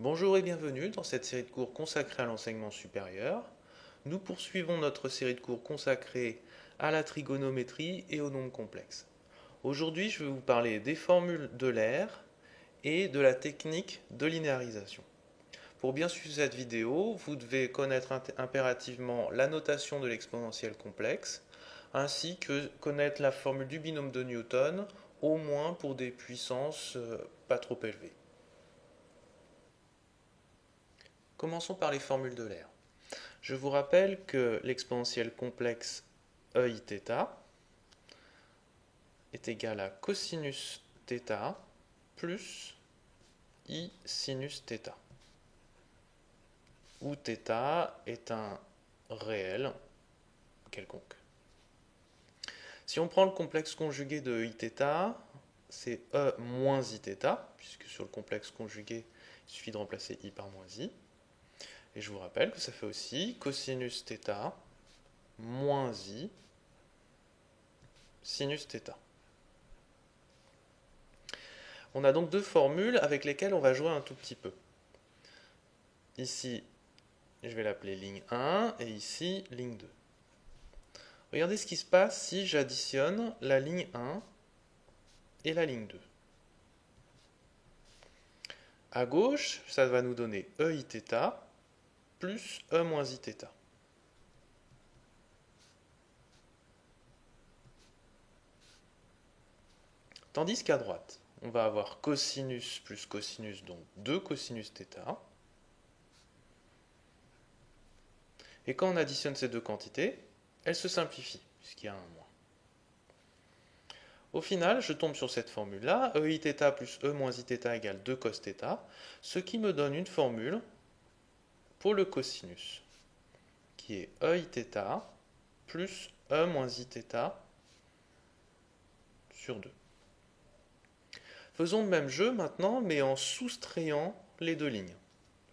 Bonjour et bienvenue dans cette série de cours consacrée à l'enseignement supérieur. Nous poursuivons notre série de cours consacrée à la trigonométrie et aux nombres complexes. Aujourd'hui, je vais vous parler des formules d'Euler et de la technique de linéarisation. Pour bien suivre cette vidéo, vous devez connaître impérativement la notation de l'exponentielle complexe, ainsi que connaître la formule du binôme de Newton, au moins pour des puissances pas trop élevées. Commençons par les formules d'Euler. Je vous rappelle que l'exponentielle complexe eiθ est égale à cosinus θ plus i sinus θ, où θ est un réel quelconque. Si on prend le complexe conjugué de iθ, c'est e moins iθ, puisque sur le complexe conjugué, il suffit de remplacer i par moins i. Et je vous rappelle que ça fait aussi cosinus θ moins i sinus θ. On a donc deux formules avec lesquelles on va jouer un tout petit peu. Ici, je vais l'appeler ligne 1 et ici, ligne 2. Regardez ce qui se passe si j'additionne la ligne 1 et la ligne 2. À gauche, ça va nous donner eiθ plus e moins iθ. Tandis qu'à droite, on va avoir cosinus plus cosinus, donc 2 cosinus θ. Et quand on additionne ces deux quantités, elles se simplifient, puisqu'il y a un moins. Au final, je tombe sur cette formule-là, eiθ plus e moins iθ égale 2 cos θ, ce qui me donne une formule pour le cosinus, qui est eiθ plus e moins iθ sur 2. Faisons le même jeu maintenant, mais en soustrayant les deux lignes.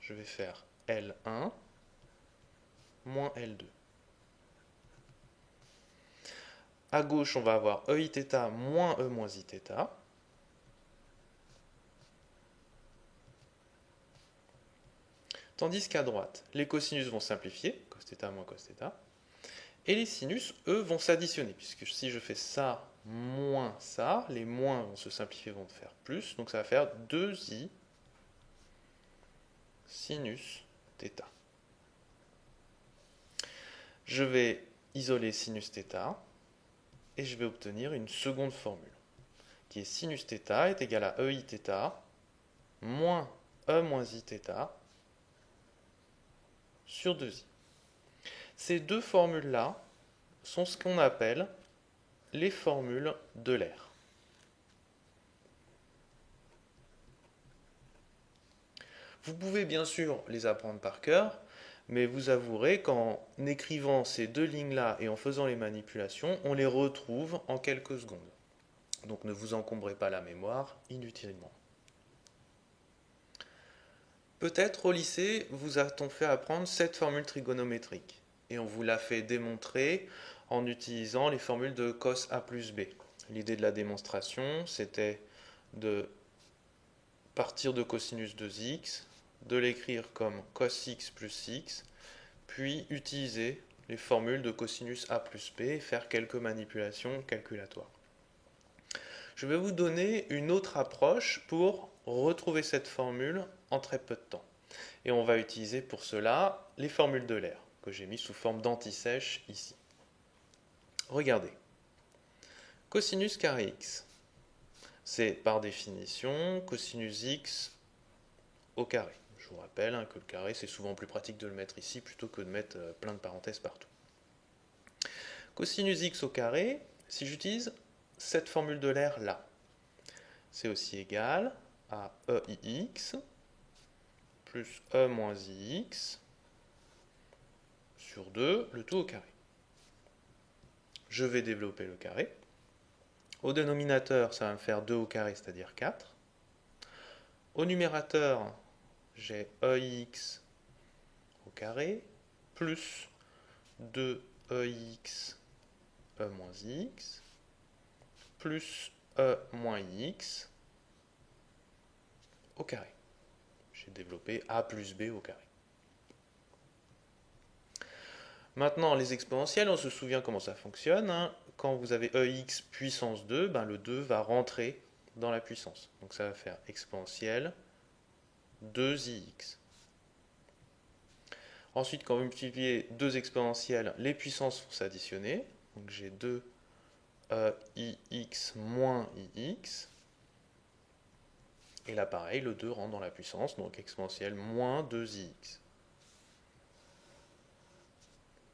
Je vais faire L1 moins L2. À gauche, on va avoir eiθ moins e moins iθ. Tandis qu'à droite, les cosinus vont simplifier, cos θ moins cos θ. Et les sinus, eux, vont s'additionner, puisque si je fais ça moins ça, les moins vont se simplifier, vont faire plus. Donc ça va faire 2i sinus θ. Je vais isoler sinus θ et je vais obtenir une seconde formule qui est sinus θ est égal à eiθ moins e moins iθ sur 2i. Ces deux formules-là sont ce qu'on appelle les formules d'Euler. Vous pouvez bien sûr les apprendre par cœur, mais vous avouerez qu'en écrivant ces deux lignes-là et en faisant les manipulations, on les retrouve en quelques secondes. Donc ne vous encombrez pas la mémoire inutilement. Peut-être au lycée, vous a-t-on fait apprendre cette formule trigonométrique, et on vous l'a fait démontrer en utilisant les formules de cos A plus B. L'idée de la démonstration, c'était de partir de cosinus de x, de l'écrire comme cos x plus x, puis utiliser les formules de cosinus A plus B et faire quelques manipulations calculatoires. Je vais vous donner une autre approche pour retrouver cette formule en très peu de temps. Et on va utiliser pour cela les formules d'Euler, que j'ai mis sous forme d'anti-sèche ici. Regardez. Cosinus carré x, c'est par définition cosinus x au carré. Je vous rappelle que le carré, c'est souvent plus pratique de le mettre ici plutôt que de mettre plein de parenthèses partout. Cosinus x au carré, si j'utilise cette formule d'Euler là, c'est aussi égal à eix plus e moins ix sur 2, le tout au carré. Je vais développer le carré. Au dénominateur, ça va me faire 2 au carré, c'est-à-dire 4. Au numérateur, j'ai eix au carré plus 2ex e moins x plus e moins x au carré. J'ai développé a plus b au carré. Maintenant, les exponentielles, on se souvient comment ça fonctionne, hein. Quand vous avez ex puissance 2, ben le 2 va rentrer dans la puissance. Donc ça va faire exponentielle 2ix. Ensuite, quand vous multipliez deux exponentielles, les puissances vont s'additionner. Donc j'ai 2ix moins ix. Et là, pareil, le 2 rentre dans la puissance, donc exponentielle moins 2ix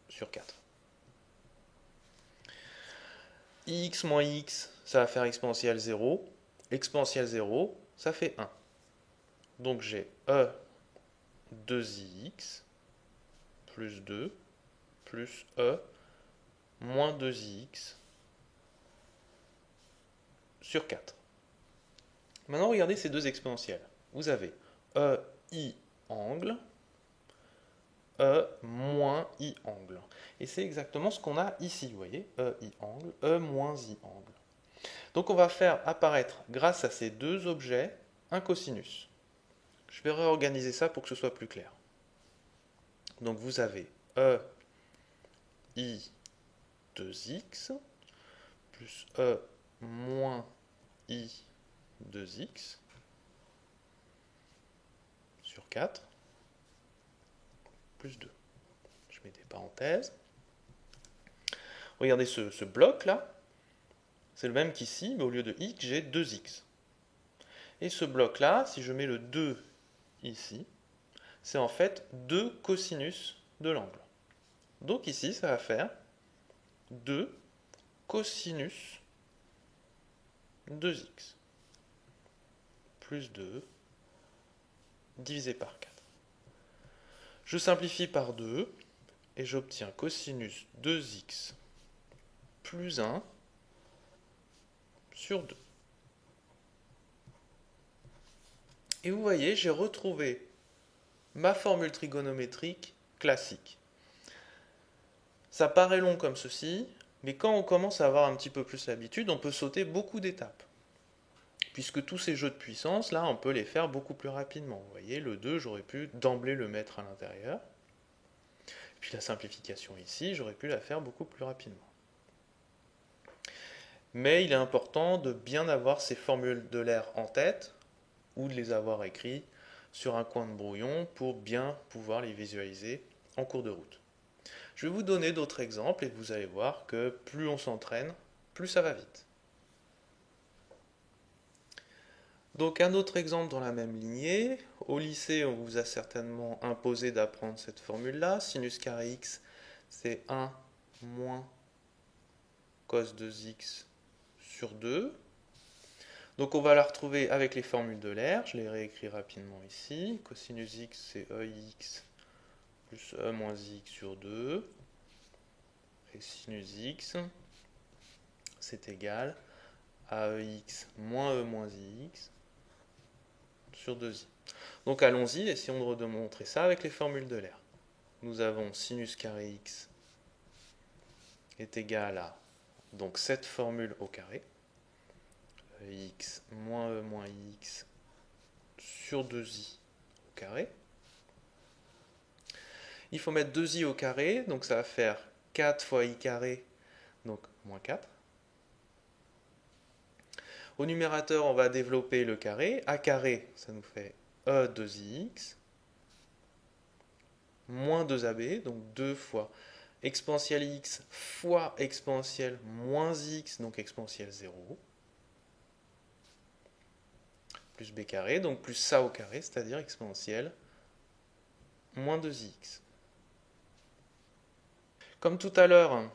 sur 4. Ix moins x, ça va faire exponentielle 0. Exponentielle 0, ça fait 1. Donc j'ai 2ix plus 2 plus moins 2ix sur 4. Maintenant, regardez ces deux exponentielles. Vous avez i angle, moins i angle. Et c'est exactement ce qu'on a ici, vous voyez, i angle, moins i angle. Donc on va faire apparaître, grâce à ces deux objets, un cosinus. Je vais réorganiser ça pour que ce soit plus clair. Donc vous avez i 2x plus moins i 2x sur 4 plus 2. Je mets des parenthèses. Regardez ce bloc-là. C'est le même qu'ici, mais au lieu de x, j'ai 2x. Et ce bloc-là, si je mets le 2 ici, c'est en fait 2 cosinus de l'angle. Donc ici, ça va faire 2 cosinus 2x plus 2 divisé par 4. Je simplifie par 2 et j'obtiens cosinus 2x plus 1 sur 2. Et vous voyez, j'ai retrouvé ma formule trigonométrique classique. Ça paraît long comme ceci, mais quand on commence à avoir un petit peu plus l'habitude, on peut sauter beaucoup d'étapes. Puisque tous ces jeux de puissance, là, on peut les faire beaucoup plus rapidement. Vous voyez, le 2, j'aurais pu d'emblée le mettre à l'intérieur. Puis la simplification ici, j'aurais pu la faire beaucoup plus rapidement. Mais il est important de bien avoir ces formules de l'air en tête, ou de les avoir écrits sur un coin de brouillon pour bien pouvoir les visualiser en cours de route. Je vais vous donner d'autres exemples et vous allez voir que plus on s'entraîne, plus ça va vite. Donc un autre exemple dans la même lignée. Au lycée, on vous a certainement imposé d'apprendre cette formule-là. Sinus carré x, c'est 1 moins cos 2x sur 2. Donc on va la retrouver avec les formules de l'air. Je les réécris rapidement ici. Cosinus x, c'est ex plus e moins x sur 2. Et sinus x, c'est égal à ex moins e moins ix sur 2i. Donc allons-y, essayons de montrer ça avec les formules de l'air. Nous avons sinus carré x est égal à donc cette formule au carré, x moins e moins ix sur 2i au carré. Il faut mettre 2i au carré, donc ça va faire 4 fois i carré, donc moins 4. Au numérateur, on va développer le carré. A carré, ça nous fait e 2ix moins 2ab, donc 2 fois exponentielle x fois exponentielle moins x, donc exponentielle 0, plus b carré, donc plus ça au carré, c'est-à-dire exponentielle moins 2ix. Comme tout à l'heure,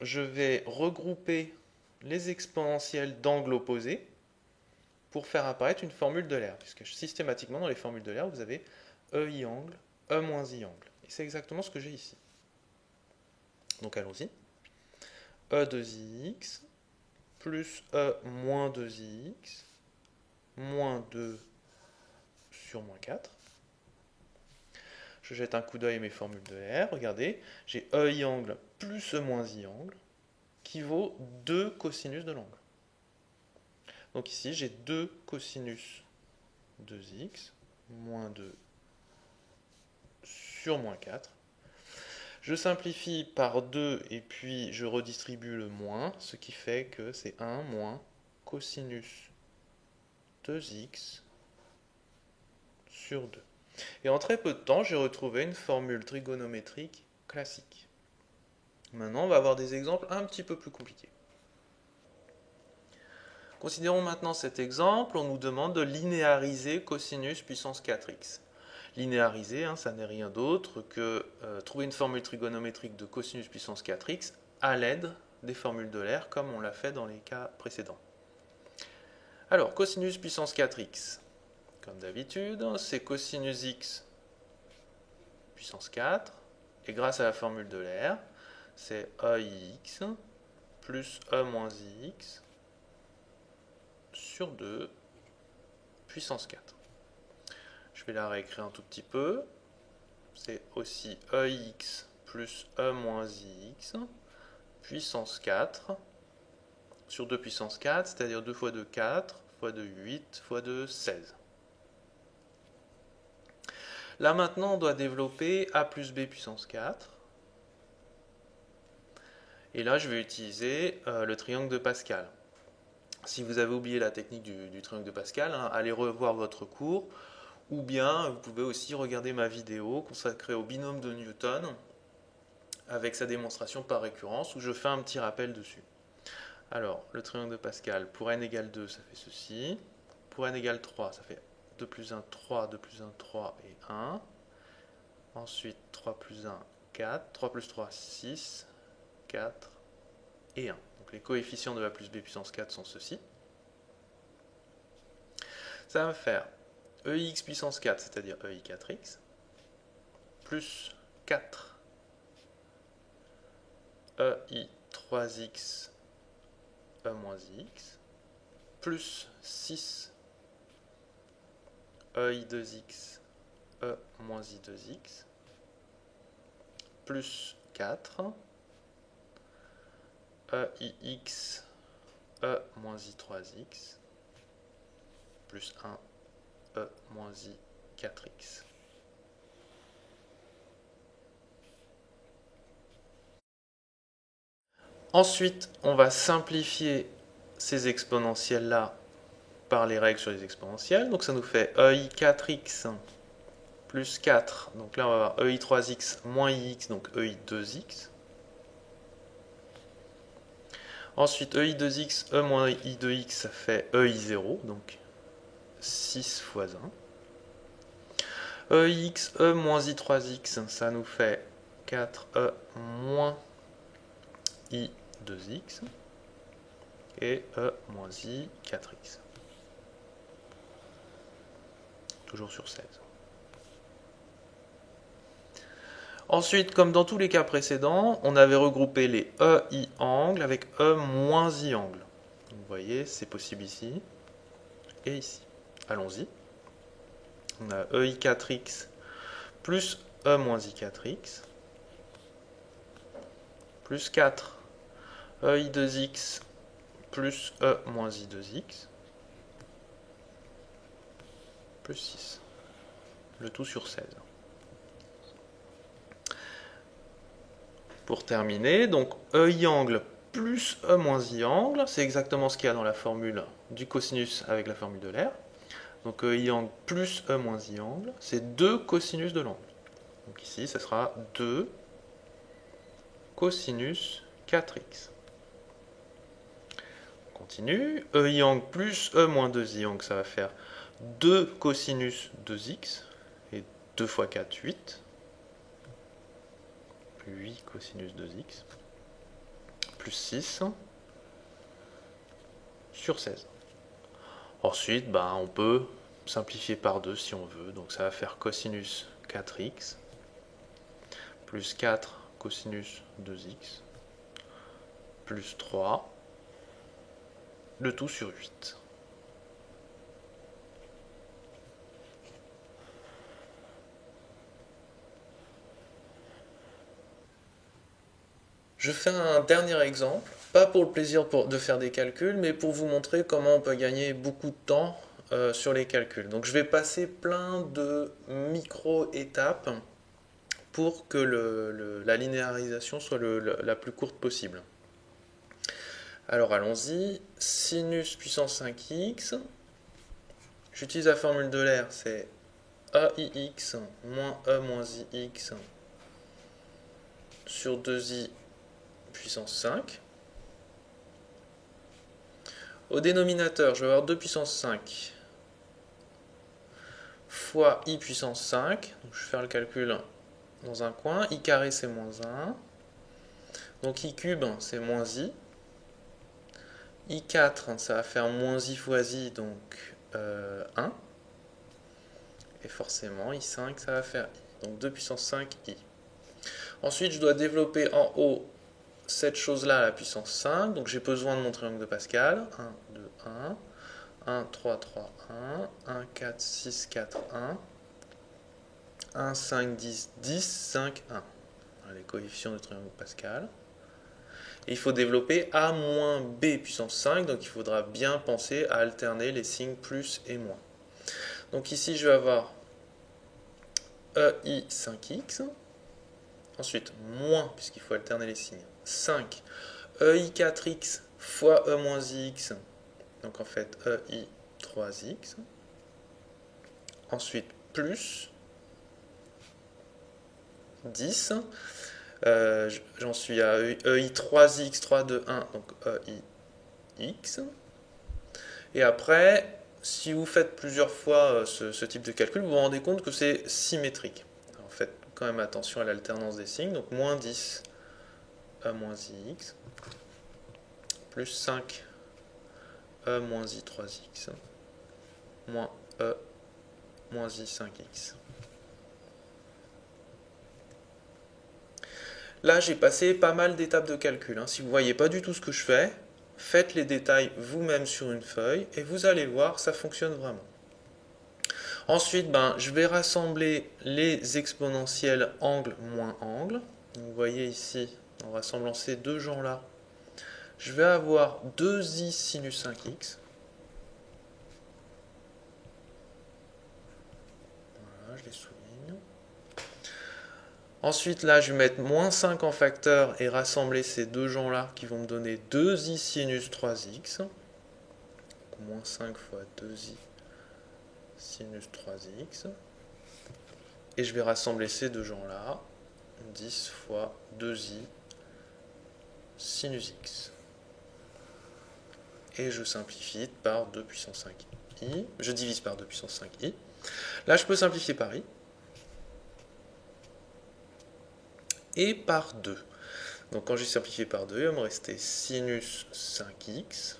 je vais regrouper les exponentielles d'angles opposés pour faire apparaître une formule de l'air, puisque systématiquement dans les formules de l'air, vous avez ei angle, e moins i angle. Et c'est exactement ce que j'ai ici. Donc allons-y. E 2ix plus E moins 2ix moins 2 sur moins 4. Je jette un coup d'œil à mes formules de R. Regardez, j'ai E i angle plus E moins i angle qui vaut 2 cosinus de l'angle. Donc ici, j'ai 2 cosinus 2x moins 2 sur moins 4. Je simplifie par 2 et puis je redistribue le moins, ce qui fait que c'est 1 moins cosinus 2x sur 2. Et en très peu de temps, j'ai retrouvé une formule trigonométrique classique. Maintenant, on va avoir des exemples un petit peu plus compliqués. Considérons maintenant cet exemple, on nous demande de linéariser cosinus puissance 4x. Linéariser, ça n'est rien d'autre que trouver une formule trigonométrique de cosinus puissance 4x à l'aide des formules d'Euler, comme on l'a fait dans les cas précédents. Alors, cosinus puissance 4x, comme d'habitude, c'est cosinus x puissance 4, et grâce à la formule d'Euler, c'est aix plus e moins ix sur 2 puissance 4. Je vais la réécrire un tout petit peu. C'est aussi ax plus e moins ix puissance 4 sur 2 puissance 4, c'est-à-dire 2 fois 2, 4, fois 2, 8, fois 2, 16. Là maintenant, on doit développer a plus b puissance 4. Et là, je vais utiliser le triangle de Pascal. Si vous avez oublié la technique du triangle de Pascal, allez revoir votre cours, ou bien vous pouvez aussi regarder ma vidéo consacrée au binôme de Newton, avec sa démonstration par récurrence, où je fais un petit rappel dessus. Alors, le triangle de Pascal, pour n égale 2, ça fait ceci. Pour n égale 3, ça fait 2 plus 1, 3, 2 plus 1, 3 et 1. Ensuite, 3 plus 1, 4. 3 plus 3, 6, 4 et 1. Donc les coefficients de a plus b puissance 4 sont ceux-ci. Ça va me faire ex puissance 4, c'est-à-dire ei4x, plus 4 ei3x e moins x, plus 6 ei2x e moins i2x, plus 4 eix e moins i3x, plus 1 e moins i4x. Ensuite, on va simplifier ces exponentielles-là par les règles sur les exponentielles. Donc ça nous fait ei4x plus 4. Donc là, on va avoir ei3x moins ix, donc ei2x. Ensuite, ei2x, e moins i2x, ça fait ei0, donc 6 fois 1. Ex, e moins i3x, ça nous fait 4e moins i2x. Et e moins i4x. Toujours sur 16. Ensuite, comme dans tous les cas précédents, on avait regroupé les EI angles avec E moins I angles. Donc, vous voyez, c'est possible ici et ici. Allons-y. On a EI4x plus E moins I4x plus 4 EI2x plus E moins I2x plus 6. Le tout sur 16. Pour terminer, donc EI angle plus E moins I angle, c'est exactement ce qu'il y a dans la formule du cosinus avec la formule d'Euler. Donc EI angle plus E moins I angle, c'est 2 cosinus de l'angle. Donc ici, ce sera 2 cosinus 4x. On continue. EI angle plus E moins 2I angle, ça va faire 2 cosinus 2x. Et 2 fois 4, 8. 8 cosinus 2x plus 6 sur 16. Ensuite, on peut simplifier par 2 si on veut. Donc ça va faire cosinus 4x plus 4 cosinus 2x plus 3, le tout sur 8. Je fais un dernier exemple, pas pour le plaisir de faire des calculs, mais pour vous montrer comment on peut gagner beaucoup de temps sur les calculs. Donc je vais passer plein de micro-étapes pour que la linéarisation soit la plus courte possible. Alors allons-y. Sinus puissance 5x. J'utilise la formule de l'air, c'est AIX moins E moins IX sur 2i puissance 5. Au dénominateur, je vais avoir 2 puissance 5 fois i puissance 5. Donc, je vais faire le calcul dans un coin. I carré, c'est moins 1. Donc i cube, c'est moins i. I4, ça va faire moins i fois i, donc 1. Et forcément, i5, ça va faire i. Donc 2 puissance 5 i. Ensuite, je dois développer en haut cette chose-là à la puissance 5. Donc j'ai besoin de mon triangle de Pascal. 1, 2, 1. 1, 3, 3, 1. 1, 4, 6, 4, 1. 1, 5, 10, 10, 5, 1. Voilà les coefficients du triangle de Pascal. Et il faut développer A moins B puissance 5. Donc il faudra bien penser à alterner les signes plus et moins. Donc ici, je vais avoir EI 5x. Ensuite, moins, puisqu'il faut alterner les signes, 5 EI 4x fois E moins ix. Donc en fait, EI 3x. Ensuite, plus 10. J'en suis à EI 3x, 3, 2, 1. Donc EI x. Et après, si vous faites plusieurs fois ce type de calcul, vous vous rendez compte que c'est symétrique. Alors, faites quand même attention à l'alternance des signes. Donc moins 10 E moins ix plus 5 E moins i 3x moins E moins i 5x. Là, j'ai passé pas mal d'étapes de calcul. Si vous ne voyez pas du tout ce que je fais, faites les détails vous-même sur une feuille et vous allez voir, ça fonctionne vraiment. Ensuite, je vais rassembler les exponentielles angle moins angle. Donc, vous voyez ici, en rassemblant ces deux gens-là, je vais avoir 2i sinus 5x. Voilà, je les souligne. Ensuite, là, je vais mettre moins 5 en facteur et rassembler ces deux gens-là qui vont me donner 2i sinus 3x. Donc, moins 5 fois 2i sinus 3x. Et je vais rassembler ces deux gens-là. 10 fois 2i sinus x. Et je simplifie par 2 puissance 5i. Je divise par 2 puissance 5i. Là, je peux simplifier par i. Et par 2. Donc quand j'ai simplifié par 2, il va me rester sinus 5x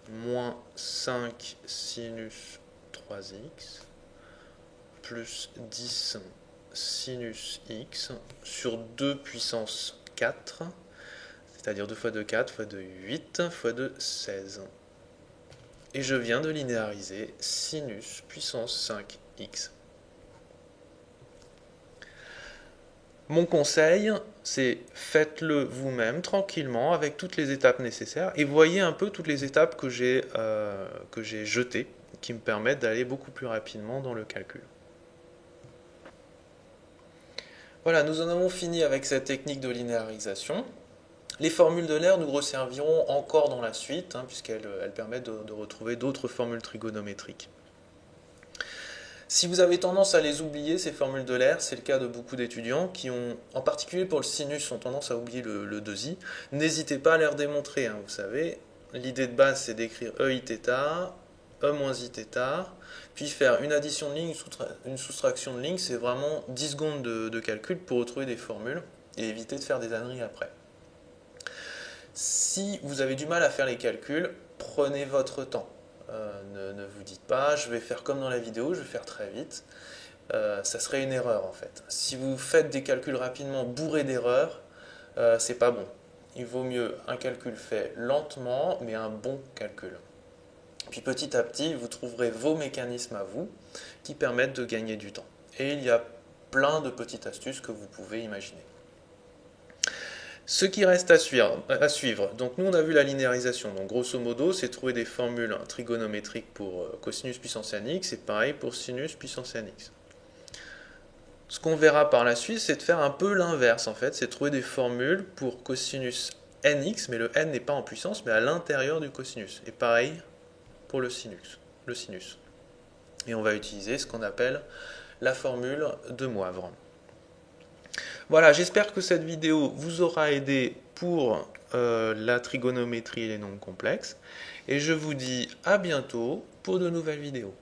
moins 5 sinus 3x plus 10 sinus x sur 2 puissance 4, c'est-à-dire 2 fois 2, 4, fois 2, 8, fois 2, 16. Et je viens de linéariser sinus puissance 5x. Mon conseil, c'est faites-le vous-même, tranquillement, avec toutes les étapes nécessaires, et voyez un peu toutes les étapes que j'ai jetées, qui me permettent d'aller beaucoup plus rapidement dans le calcul. Voilà, nous en avons fini avec cette technique de linéarisation. Les formules de l'air nous resserviront encore dans la suite, puisqu'elles permettent de retrouver d'autres formules trigonométriques. Si vous avez tendance à les oublier, ces formules de l'air, c'est le cas de beaucoup d'étudiants qui ont, en particulier pour le sinus, ont tendance à oublier le 2i. N'hésitez pas à les redémontrer, vous savez. L'idée de base, c'est d'écrire EIθ, E moins Iθ, puis faire une addition de ligne, une soustraction de ligne. C'est vraiment 10 secondes de calcul pour retrouver des formules et éviter de faire des âneries après. Si vous avez du mal à faire les calculs, prenez votre temps. Ne vous dites pas, je vais faire comme dans la vidéo, je vais faire très vite. Ça serait une erreur en fait. Si vous faites des calculs rapidement bourrés d'erreurs, c'est pas bon. Il vaut mieux un calcul fait lentement, mais un bon calcul. Puis petit à petit, vous trouverez vos mécanismes à vous qui permettent de gagner du temps. Et il y a plein de petites astuces que vous pouvez imaginer. Ce qui reste à suivre, donc nous on a vu la linéarisation, donc grosso modo c'est trouver des formules trigonométriques pour cosinus puissance nx et pareil pour sinus puissance nx. Ce qu'on verra par la suite c'est de faire un peu l'inverse en fait, c'est trouver des formules pour cosinus nx, mais le n n'est pas en puissance mais à l'intérieur du cosinus, et pareil pour le sinus. Et on va utiliser ce qu'on appelle la formule de Moivre. Voilà, j'espère que cette vidéo vous aura aidé pour la trigonométrie et les nombres complexes. Et je vous dis à bientôt pour de nouvelles vidéos.